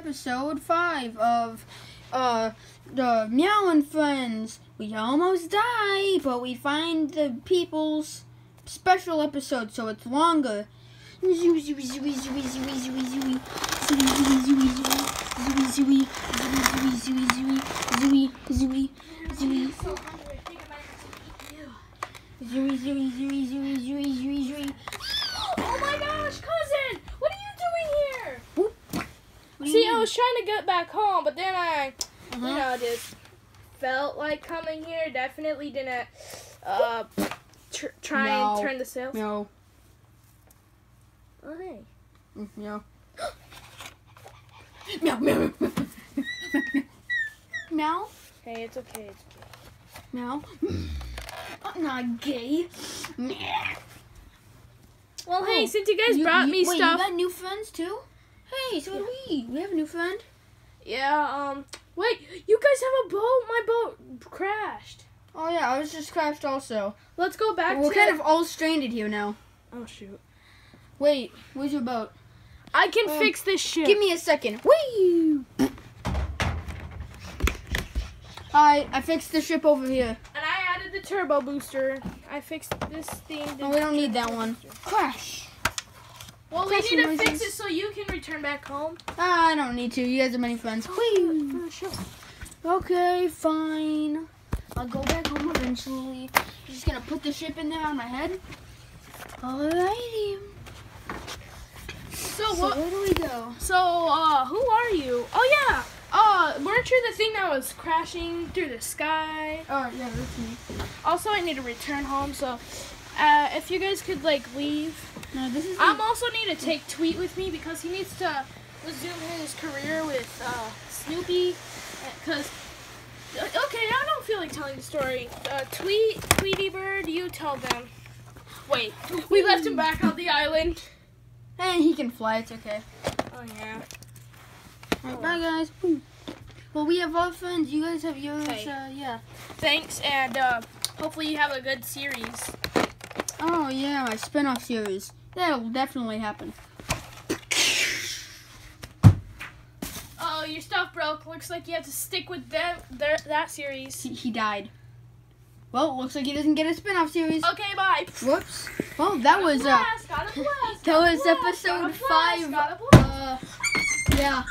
episode 5 of the Meow and Friends. We almost die, but we find the people's special episode, so it's longer. Zooey, zooey, zooey, zooey, zooey, zooey, zooey. Zooey, zooey, zooey, zooey, zooey, zooey, zooey, zooey, zooey, zooey, zooey, zooey. Zooey, zooey, zooey, zooey, zooey, zooey, zooey. Oh my gosh, cousin! What are you doing here? What See, I was trying to get back home, but then I, just felt like coming here. Definitely didn't try and turn the sails. No. Oh, hey. Meow. Meow, meow, meow. Meow. Hey, it's okay. It's okay. Meow. I'm not gay. Well, hey, since you guys brought me stuff. stuff. You got new friends too? Hey, so do we. We have a new friend. Yeah, wait, you guys have a boat? My boat crashed. Oh, yeah, ours just crashed also. Let's go back We're kind of all stranded here now. Oh, shoot. Wait, where's your boat? I can fix this ship. Give me a second. Whee! Alright, I fixed the ship over here. And I added the turbo booster. I fixed this thing. Oh, we don't need that one. Crash. Well, we need to fix it so you can return back home. I don't need to. You guys are many friends. Whee! For the show. Okay, fine. I'll go back home eventually. I'm just gonna put the ship in there on my head. Alrighty. So where do we go? So, who are you? Oh, yeah. Weren't you the thing that was crashing through the sky? Oh, yeah, that's me. Also, I need to return home, so if you guys could, leave. No, this is Also need to take Tweet with me because he needs to resume his career with Snoopy. Because, okay, I don't feel like telling the story. Tweety Bird, you tell them. Wait, we left him back on the island. And he can fly, it's okay. Oh, yeah. Alright, bye, guys. Well, we have our friends. You guys have yours, Hey. yeah. Thanks, and hopefully you have a good series. Oh, yeah, my spin-off series. That'll definitely happen. Oh, your stuff broke. Looks like you have to stick with that series. He died. Well, looks like he doesn't get a spin-off series. Okay, bye. Whoops. Well, that was Gotta blast, that was episode 5. Gotta blast. Yeah.